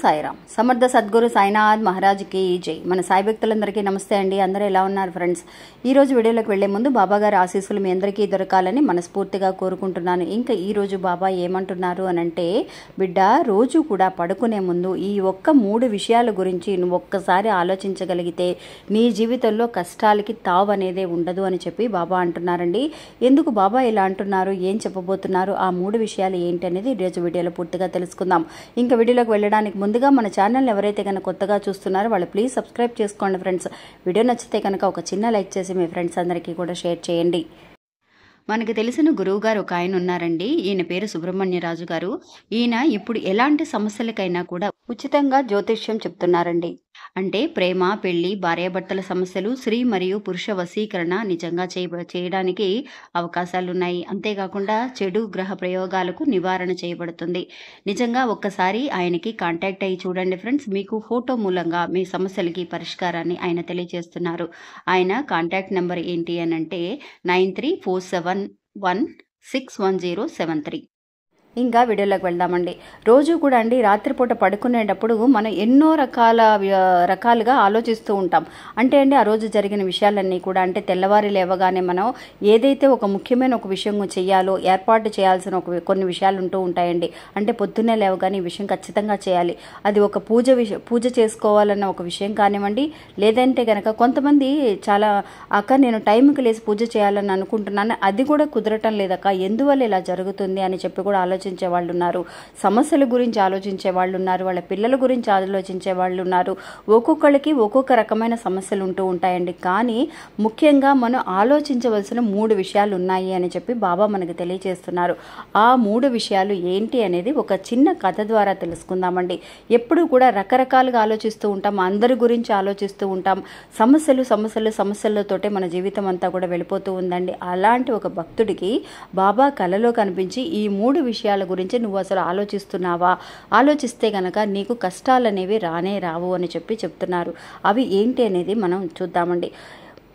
సాయిరామ్. సమర్థ సద్గురు సాయినాథ్ మహారాజ్కి జై. మన సాయి భక్తులందరికీ నమస్తే అండి. అందరూ ఎలా ఉన్నారు ఫ్రెండ్స్? ఈ రోజు వీడియోలోకి వెళ్లే ముందు బాబా గారి ఆశీస్సులు మీ అందరికీ దొరకాలని మనస్ఫూర్తిగా కోరుకుంటున్నాను. ఇంకా ఈ రోజు బాబా ఏమంటున్నారు అనంటే, బిడ్డ రోజు కూడా పడుకునే ముందు ఈ ఒక్క 3 విషయాల గురించి నువ్వు ఒక్కసారి ఆలోచించగలిగితే నీ జీవితంలో కష్టాలకి తావు అనేదే ఉండదు అని చెప్పి బాబా అంటున్నారండి. ఎందుకు బాబా ఇలా అంటున్నారు, ఏం చెప్పబోతున్నారు, ఆ 3 విషయాలు ఏంటి అనేది ఈరోజు వీడియోలో పూర్తిగా తెలుసుకుందాం. ఇంకా వీడియోలోకి వెళ్ళడానికి ముందుగా మన ఛానల్ ఎవరైతే కనుక కొత్తగా చూస్తున్నారో వాళ్ళు ప్లీజ్ సబ్స్క్రైబ్ చేసుకోండి ఫ్రెండ్స్. వీడియో నచ్చితే కనుక ఒక చిన్న లైక్ చేసి మీ ఫ్రెండ్స్ అందరికీ కూడా షేర్ చేయండి. మనకు తెలిసిన గురువు గారు ఒక ఆయన ఉన్నారండి. ఈయన పేరు సుబ్రహ్మణ్యరాజు గారు. ఈయన ఇప్పుడు ఎలాంటి సమస్యలకైనా కూడా ఉచితంగా జ్యోతిష్యం చెప్తున్నారండి. అంటే ప్రేమ, పెళ్లి, భార్యాభర్తల సమస్యలు, స్త్రీ మరియు పురుష వశీకరణ నిజంగా చేయడానికి అవకాశాలున్నాయి. అంతేకాకుండా చెడు గ్రహ ప్రయోగాలకు నివారణ చేయబడుతుంది. నిజంగా ఒక్కసారి ఆయనకి కాంటాక్ట్ అయ్యి చూడండి ఫ్రెండ్స్. మీకు ఫోటో మూలంగా మీ సమస్యలకి పరిష్కారాన్ని ఆయన తెలియజేస్తున్నారు. ఆయన కాంటాక్ట్ నెంబర్ ఏంటి అనంటే 9347161073. ఇంకా వీడియోలోకి వెళ్దామండి. రోజు కూడా అండి రాత్రిపూట పడుకునేటప్పుడు మనం ఎన్నో రకాలుగా ఆలోచిస్తూ ఉంటాం. అంటే అండి ఆ రోజు జరిగిన విషయాలన్నీ కూడా, అంటే తెల్లవారి లేవగానే మనం ఏదైతే ఒక ముఖ్యమైన ఒక విషయం చేయాలో ఏర్పాటు చేయాల్సిన కొన్ని విషయాలు ఉంటూ ఉంటాయండి. అంటే పొద్దున్నే లేవగానే ఈ విషయం ఖచ్చితంగా చేయాలి. అది ఒక పూజ చేసుకోవాలన్న ఒక విషయం కానివ్వండి, లేదంటే కనుక కొంతమంది చాలా అక్క నేను టైంకి లేసి పూజ చేయాలని అనుకుంటున్నాను, అది కూడా కుదరటం లేదక్క, ఎందువల్ల ఇలా జరుగుతుంది అని చెప్పి కూడా ఆలోచించే వాళ్ళు ఉన్నారు. సమస్యల గురించి ఆలోచించే వాళ్ళు ఉన్నారు. వాళ్ళ పిల్లల గురించి ఆలోచించే వాళ్ళు ఉన్నారు. ఒక్కొక్కరికి ఒక్కొక్క రకమైన సమస్యలు ఉంటూ ఉంటాయండి. కానీ ముఖ్యంగా మనం ఆలోచించవలసిన 3 విషయాలు ఉన్నాయి అని చెప్పి బాబా మనకు తెలియజేస్తున్నారు. ఆ 3 విషయాలు ఏంటి అనేది ఒక చిన్న కథ ద్వారా తెలుసుకుందామండి. ఎప్పుడు కూడా రకరకాలుగా ఆలోచిస్తూ ఉంటాం, అందరి గురించి ఆలోచిస్తూ ఉంటాం. సమస్యలతోటే మన జీవితం అంతా కూడా వెళ్ళిపోతూ ఉందండి. అలాంటి ఒక భక్తుడికి బాబా కలలో కనిపించి ఈ 3 విషయాల గురించి నువ్వు అసలు ఆలోచిస్తున్నావా, ఆలోచిస్తే గనక నీకు కష్టాలు అనేవి రానే రావు అని చెప్పి చెప్తున్నారు. అవి ఏంటి అనేది మనం చూద్దామండి.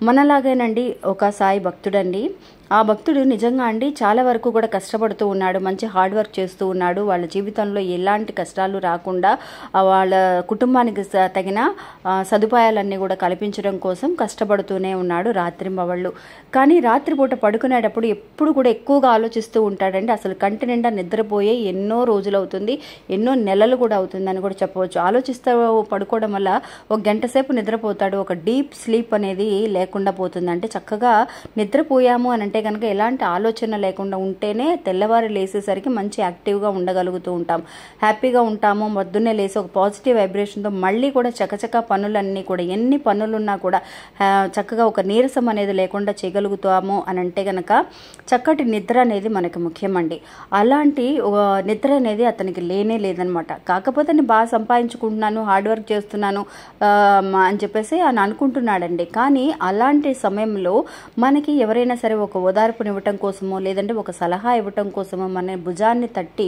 మనలాగేనండి ఒక సాయి భక్తుడండి. ఆ భక్తుడు నిజంగా అండి చాలా వరకు కూడా కష్టపడుతూ ఉన్నాడు, మంచి హార్డ్ వర్క్ చేస్తూ ఉన్నాడు. వాళ్ళ జీవితంలో ఎలాంటి కష్టాలు రాకుండా వాళ్ళ కుటుంబానికి తగిన సదుపాయాలన్నీ కూడా కల్పించడం కోసం కష్టపడుతూనే ఉన్నాడు రాత్రింబవళ్ళు. కానీ రాత్రిపూట పడుకునేటప్పుడు ఎప్పుడు కూడా ఎక్కువగా ఆలోచిస్తూ ఉంటాడండి. అసలు కంటి నిండా నిద్రపోయే ఎన్నో రోజులు అవుతుంది, ఎన్నో నెలలు కూడా అవుతుందని కూడా చెప్పవచ్చు. ఆలోచిస్తూ పడుకోవడం వల్ల ఒక గంట సేపు నిద్రపోతాడు. ఒక డీప్ స్లీప్ అనేది లేకుండా పోతుంది. అంటే చక్కగా నిద్రపోయాము అని అంటే కనుక ఎలాంటి ఆలోచన లేకుండా ఉంటేనే తెల్లవారు లేసేసరికి మంచి యాక్టివ్గా ఉండగలుగుతూ ఉంటాం, హ్యాపీగా ఉంటాము. పొద్దున్నే లేసి ఒక పాజిటివ్ వైబ్రేషన్తో మళ్ళీ కూడా చకచక పనులన్నీ కూడా, ఎన్ని పనులున్నా కూడా చక్కగా ఒక నీరసం అనేది లేకుండా చేయగలుగుతాము అని అంటే కనుక చక్కటి నిద్ర అనేది మనకి ముఖ్యమండి. అలాంటి నిద్ర అనేది అతనికి లేనే లేదనమాట. కాకపోతే నేను బాగా సంపాదించుకుంటున్నాను, హార్డ్ వర్క్ చేస్తున్నాను అని చెప్పేసి అని అనుకుంటున్నాడండి. కానీ అలాంటి సమయంలో మనకి ఎవరైనా సరే ఒక ఓదార్పునివ్వటం కోసమో, లేదంటే ఒక సలహా ఇవ్వటం కోసమో మన భుజాన్ని తట్టి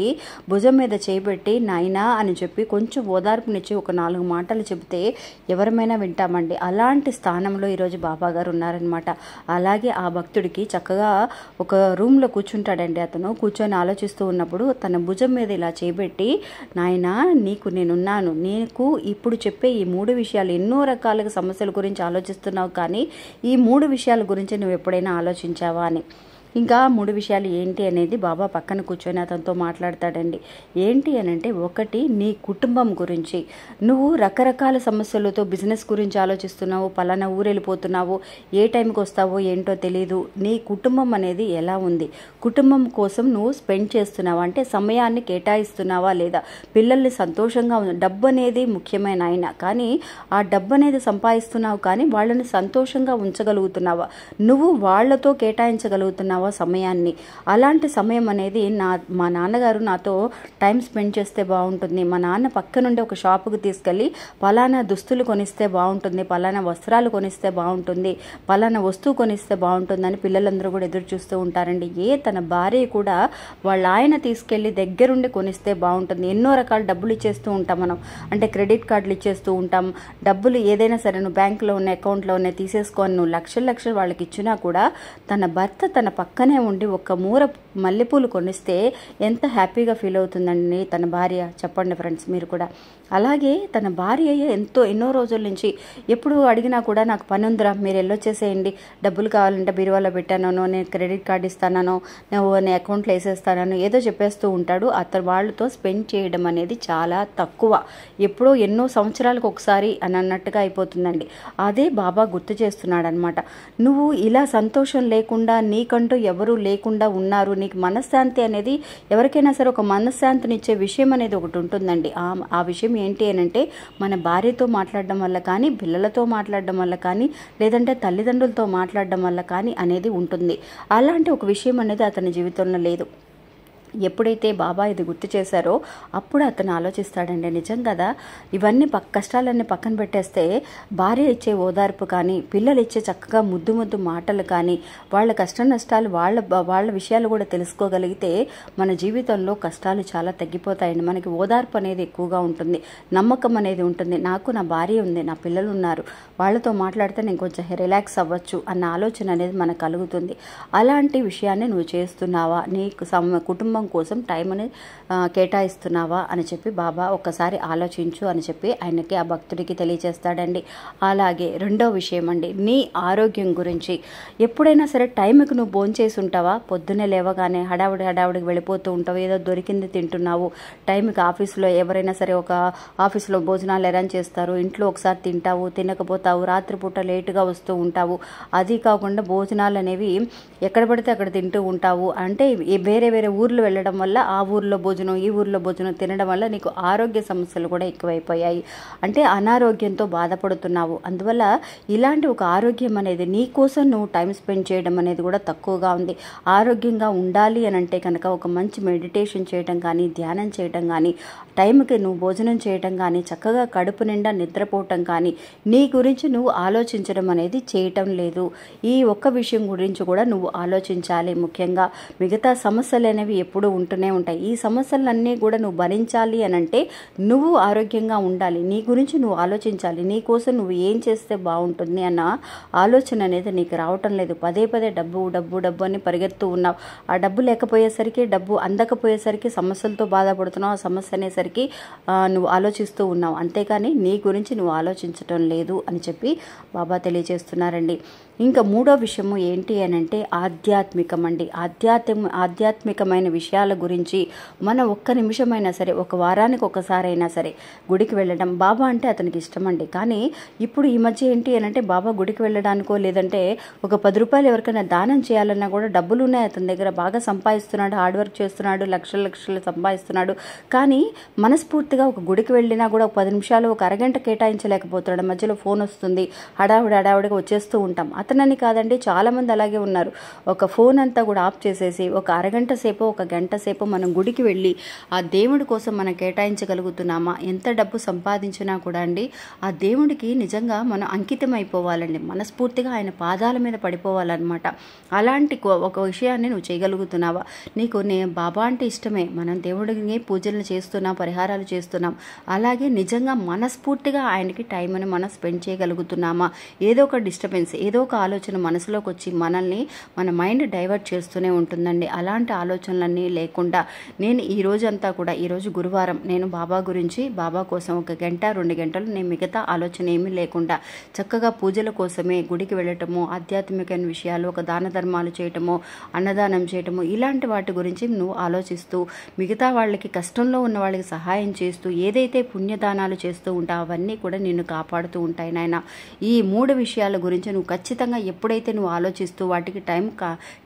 భుజం మీద చేపెట్టి నాయనా అని చెప్పి కొంచెం ఓదార్పునిచ్చి ఒక 4 మాటలు చెబితే ఎవరమైనా వింటామండి. అలాంటి స్థానంలో ఈరోజు బాబా గారు ఉన్నారనమాట. అలాగే ఆ భక్తుడికి చక్కగా ఒక రూమ్లో కూర్చుంటాడండి. అతను కూర్చొని ఆలోచిస్తూ ఉన్నప్పుడు తన భుజం మీద ఇలా చేపెట్టి, నాయనా నీకు నేనున్నాను, నీకు ఇప్పుడు చెప్పే ఈ 3 విషయాలు, ఎన్నో రకాలుగా సమస్యల గురించి ఆలోచిస్తున్నావు కానీ ఈ 3 విషయాల గురించి నువ్వు ఎప్పుడైనా ఆలోచించావా అని. ఇంకా 3 విషయాలు ఏంటి అనేది బాబా పక్కన కూర్చొని అతనితో మాట్లాడతాడండి. ఏంటి అని అంటే, ఒకటి నీ కుటుంబం గురించి. నువ్వు రకరకాల సమస్యలతో బిజినెస్ గురించి ఆలోచిస్తున్నావు, పలానా ఊరు వెళ్ళిపోతున్నావు, ఏ టైంకి వస్తావో ఏంటో తెలియదు. నీ కుటుంబం అనేది ఎలా ఉంది, కుటుంబం కోసం నువ్వు స్పెండ్ చేస్తున్నావా, అంటే సమయాన్ని కేటాయిస్తున్నావా లేదా, పిల్లల్ని సంతోషంగా డబ్బు అనేది ముఖ్యమైన ఆయన, కానీ ఆ డబ్బు అనేది సంపాదిస్తున్నావు కానీ వాళ్ళని సంతోషంగా ఉంచగలుగుతున్నావా, నువ్వు వాళ్లతో కేటాయించగలుగుతున్నావా సమయాన్ని. అలాంటి సమయం అనేది మా నాన్నగారు నాతో టైం స్పెండ్ చేస్తే బాగుంటుంది, మా నాన్న పక్క నుండి ఒక షాపుకు తీసుకెళ్ళి పలానా దుస్తులు కొనిస్తే బాగుంటుంది, పలానా వస్త్రాలు కొనిస్తే బాగుంటుంది, పలానా వస్తువు కొనిస్తే బాగుంటుందని పిల్లలందరూ కూడా ఎదురు చూస్తూ ఉంటారండి. తన భార్య కూడా వాళ్ళ ఆయన తీసుకెళ్ళి దగ్గరుండి కొనిస్తే బాగుంటుంది. ఎన్నో రకాల డబ్బులు ఇచ్చేస్తూ ఉంటాం మనం, అంటే క్రెడిట్ కార్డులు ఇచ్చేస్తూ ఉంటాం. డబ్బులు ఏదైనా సరే నువ్వు బ్యాంకులో ఉన్న అకౌంట్లో ఉన్న తీసేసుకొని నువ్వు లక్షలు వాళ్ళకి ఇచ్చినా కూడా తన భర్త తన పక్కనే ఉండి ఒక మూర మల్లెపూలు కొనిస్తే ఎంత హ్యాపీగా ఫీల్ అవుతుందండి తన భార్య, చెప్పండి ఫ్రెండ్స్ మీరు కూడా. అలాగే తన భార్య ఎన్నో రోజుల నుంచి ఎప్పుడు అడిగినా కూడా నాకు పని ఉందిరా, మీరు వెళ్ళొచ్చేసేయండి, డబ్బులు కావాలంటే బీరువాలో పెట్టానో, నేను క్రెడిట్ కార్డు ఇస్తానో, నేను అకౌంట్లో వేసేస్తానో ఏదో చెప్పేస్తూ ఉంటాడు. అతను వాళ్ళతో స్పెండ్ చేయడం అనేది చాలా తక్కువ, ఎప్పుడో ఎన్నో సంవత్సరాలకు ఒకసారి అని అన్నట్టుగా అయిపోతుందండి. అదే బాబా గుర్తు చేస్తున్నాడు అనమాట. నువ్వు ఇలా సంతోషం లేకుండా, నీకంటూ ఎవరు లేకుండా ఉన్నారు, నీకు మనశ్శాంతి అనేది, ఎవరికైనా సరే ఒక మనశ్శాంతినిచ్చే విషయం అనేది ఒకటి ఉంటుందండి. ఆ విషయం ఏంటి అని అంటే మన భార్యతో మాట్లాడడం వల్ల కానీ, పిల్లలతో మాట్లాడడం వల్ల కానీ, లేదంటే తల్లిదండ్రులతో మాట్లాడడం వల్ల కానీ అనేది ఉంటుంది. అలాంటి ఒక విషయం అనేది అతని జీవితంలో లేదు. ఎప్పుడైతే బాబా ఇది గుర్తు చేశారో అప్పుడు అతను ఆలోచిస్తాడండి, నిజం కదా, ఇవన్నీ కష్టాలన్నీ పక్కన పెట్టేస్తే భార్య ఇచ్చే ఓదార్పు కానీ, పిల్లలు ఇచ్చే చక్కగా ముద్దు ముద్దు మాటలు కానీ, వాళ్ళ కష్ట నష్టాలు వాళ్ళ విషయాలు కూడా తెలుసుకోగలిగితే మన జీవితంలో కష్టాలు చాలా తగ్గిపోతాయండి. మనకి ఓదార్పు అనేది ఎక్కువగా ఉంటుంది, నమ్మకం అనేది ఉంటుంది. నాకు నా భార్య ఉంది, నా పిల్లలు ఉన్నారు, వాళ్ళతో మాట్లాడితే నేను కొంచెం రిలాక్స్ అవ్వచ్చు అన్న ఆలోచన అనేది మనకు కలుగుతుంది. అలాంటి విషయాన్ని నువ్వు చేస్తున్నావా, నీకు కుటుంబం కోసం టైం అని కేటాయిస్తున్నావా అని చెప్పి బాబా ఒక్కసారి ఆలోచించు అని చెప్పి ఆయనకి, ఆ భక్తుడికి తెలియజేస్తాడండి. అలాగే రెండో విషయం అండి, నీ ఆరోగ్యం గురించి. ఎప్పుడైనా సరే టైంకి నువ్వు భోంచేసి ఉంటావా? పొద్దున్నే లేవగానే హడావుడికి వెళ్ళిపోతూ ఉంటావు, ఏదో దొరికింది తింటున్నావు. టైంకి ఆఫీసులో ఎవరైనా సరే ఒక ఆఫీసులో భోజనాలు అరేంజ్ చేస్తారు, ఇంట్లో ఒకసారి తింటావు, తినకపోతావు, రాత్రిపూట లేటుగా వస్తూ ఉంటావు. అది కాకుండా భోజనాలు అనేవి ఎక్కడ పడితే అక్కడ తింటూ ఉంటావు. అంటే వేరే ఊర్లు వెళ్ళడం వల్ల ఆ ఊర్లో భోజనం, ఈ ఊర్లో భోజనం తినడం వల్ల నీకు ఆరోగ్య సమస్యలు కూడా ఎక్కువైపోయాయి. అంటే అనారోగ్యంతో బాధపడుతున్నావు. అందువల్ల ఇలాంటి ఒక ఆరోగ్యం అనేది నీ కోసం నువ్వు టైం స్పెండ్ చేయడం అనేది కూడా తక్కువగా ఉంది. ఆరోగ్యంగా ఉండాలి అని అంటే కనుక ఒక మంచి మెడిటేషన్ చేయడం కానీ, ధ్యానం చేయడం కానీ, టైంకి నువ్వు భోజనం చేయడం కానీ, చక్కగా కడుపు నిండా నిద్రపోవటం కానీ, నీ గురించి నువ్వు ఆలోచించడం అనేది చేయటం లేదు. ఈ ఒక్క విషయం గురించి కూడా నువ్వు ఆలోచించాలి. ముఖ్యంగా మిగతా సమస్యలు అనేవి ఎప్పుడూ ఉంటూనే ఉంటాయి. ఈ సమస్యలన్నీ కూడా నువ్వు భరించాలి అని అంటే నువ్వు ఆరోగ్యంగా ఉండాలి, నీ గురించి నువ్వు ఆలోచించాలి, నీ కోసం నువ్వు ఏం చేస్తే బాగుంటుంది అన్న ఆలోచన అనేది నీకు రావటం లేదు. పదే డబ్బు అని పరిగెడుతూ ఉన్నావు. ఆ డబ్బు లేకపోయేసరికి, డబ్బు అందకపోయేసరికి సమస్యలతో బాధపడుతున్నావు. ఆ సమస్య అనేసరికి నువ్వు ఆలోచిస్తూ ఉన్నావు, అంతేకాని నీ గురించి నువ్వు ఆలోచించటం లేదు అని చెప్పి బాబా తెలియజేస్తున్నారండి. ఇంకా మూడో విషయము ఏంటి అని అంటే ఆధ్యాత్మికం అండి. ఆధ్యాత్మికమైన విషయాల గురించి మనం ఒక్క నిమిషమైనా సరే, ఒక వారానికి ఒకసారి అయినా సరే గుడికి వెళ్ళడం. బాబా అంటే అతనికి ఇష్టం అండి. కానీ ఇప్పుడు ఈ మధ్య ఏంటి అని అంటే బాబా గుడికి వెళ్ళడానికో, లేదంటే ఒక 10 రూపాయలు ఎవరికైనా దానం చేయాలన్నా కూడా డబ్బులు ఉన్నాయి అతని దగ్గర, బాగా సంపాదిస్తున్నాడు, హార్డ్ వర్క్ చేస్తున్నాడు, లక్షలు సంపాదిస్తున్నాడు. కానీ మనస్ఫూర్తిగా ఒక గుడికి వెళ్ళినా కూడా ఒక 10 నిమిషాలు, ఒక అరగంట కేటాయించలేకపోతున్నాడు. మధ్యలో ఫోన్ వస్తుంది, హడావుడిగా వచ్చేస్తూ ఉంటాం. అతనని కాదండి, చాలామంది అలాగే ఉన్నారు. ఒక ఫోన్ అంతా కూడా ఆఫ్ చేసేసి ఒక అరగంట సేపు, ఒక గంట సేపు మనం గుడికి వెళ్ళి ఆ దేవుడి కోసం మనం కేటాయించగలుగుతున్నామా? ఎంత డబ్బు సంపాదించినా కూడా అండి ఆ దేవుడికి నిజంగా మనం అంకితం అయిపోవాలండి, మనస్ఫూర్తిగా ఆయన పాదాల మీద పడిపోవాలన్నమాట. అలాంటి ఒక విషయాన్ని నువ్వు చేయగలుగుతున్నావా? నీకు బాబా అంటే ఇష్టమే, మనం దేవుడికి పూజలు చేస్తున్నాం, పరిహారాలు చేస్తున్నాం, అలాగే నిజంగా మనస్ఫూర్తిగా ఆయనకి టైంని మనం స్పెండ్ చేయగలుగుతున్నామా? ఏదో ఒక డిస్టర్బెన్స్, ఏదో ఒక ఆలోచన మనసులోకి వచ్చి మనల్ని, మన మైండ్ డైవర్ట్ చేస్తూనే ఉంటుందండి. అలాంటి ఆలోచనలన్నీ లేకుండా నేను ఈ రోజంతా కూడా, ఈరోజు గురువారం, నేను బాబా గురించి, బాబా కోసం 1 గంట 2 గంటలు నేను మిగతా ఆలోచన ఏమీ లేకుండా చక్కగా పూజల కోసమే గుడికి వెళ్ళటము, ఆధ్యాత్మికమైన విషయాలు, ఒక దాన ధర్మాలు చేయటము, అన్నదానం చేయటము, ఇలాంటి వాటి గురించి నువ్వు ఆలోచిస్తూ మిగతా వాళ్ళకి, కష్టంలో ఉన్న వాళ్ళకి సహాయం చేస్తూ ఏదైతే పుణ్యదానాలు చేస్తూ ఉంటావు అవన్నీ కూడా నిన్ను కాపాడుతూ ఉంటాయి నాయన. ఈ 3 విషయాల గురించి నువ్వు ఖచ్చితంగా ఎప్పుడైతే నువ్వు ఆలోచిస్తూ వాటికి టైం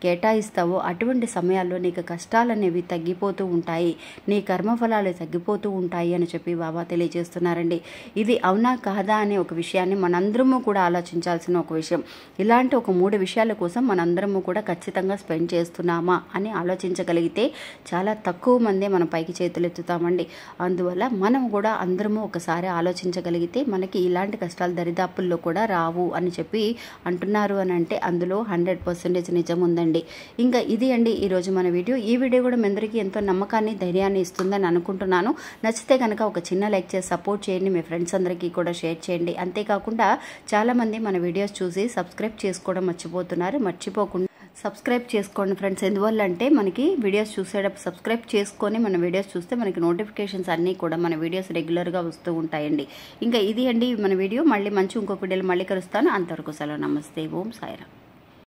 కేటాయిస్తావో అటువంటి సమయాల్లో నీకు కష్టాలు అనేవి తగ్గిపోతూ ఉంటాయి, నీ కర్మఫలాలు తగ్గిపోతూ ఉంటాయి అని చెప్పి బాబా తెలియజేస్తున్నారండి. ఇది అవునా కాదా అనే ఒక విషయాన్ని మనందరము కూడా ఆలోచించాల్సిన ఒక విషయం. ఇలాంటి ఒక 3 విషయాల కోసం మనందరము కూడా ఖచ్చితంగా స్పెండ్ చేస్తున్నామా అని ఆలోచించగలిగితే చాలా తక్కువ మందే మనం పైకి చేతులు ఎత్తుతామండి. అందువల్ల మనం కూడా అందరము ఒకసారి ఆలోచించగలిగితే మనకి ఇలాంటి కష్టాలు దరిదాపుల్లో కూడా రావు అని చెప్పి అంటున్నారు అని అంటే అందులో 100% నిజం ఉందండి. ఇంకా ఇది అండి ఈరోజు మన వీడియో. ఈ వీడియో కూడా మీ అందరికీ ఎంతో నమ్మకాన్ని, ధైర్యాన్ని ఇస్తుందని అనుకుంటున్నాను. నచ్చితే కనుక ఒక చిన్న లైక్ చేసి సపోర్ట్ చేయండి, మీ ఫ్రెండ్స్ అందరికీ కూడా షేర్ చేయండి. అంతేకాకుండా చాలామంది మన వీడియోస్ చూసి సబ్స్క్రైబ్ చేసుకోవడం మర్చిపోతున్నారు. మర్చిపోకుండా సబ్స్క్రైబ్ చేసుకోండి ఫ్రెండ్స్. ఎందువల్ల అంటే మనకి వీడియోస్ చూసేటప్పుడు సబ్స్క్రైబ్ చేసుకొని మన వీడియోస్ చూస్తే మనకి నోటిఫికేషన్స్ అన్నీ కూడా మన వీడియోస్ రెగ్యులర్గా వస్తూ ఉంటాయండి. ఇంకా ఇది అండి మన వీడియో. మళ్ళీ ఇంకొక వీడియోలో మళ్ళీ కలుస్తాను. అంతవరకు సెలవు. నమస్తే. ఓం సాయిరామ్.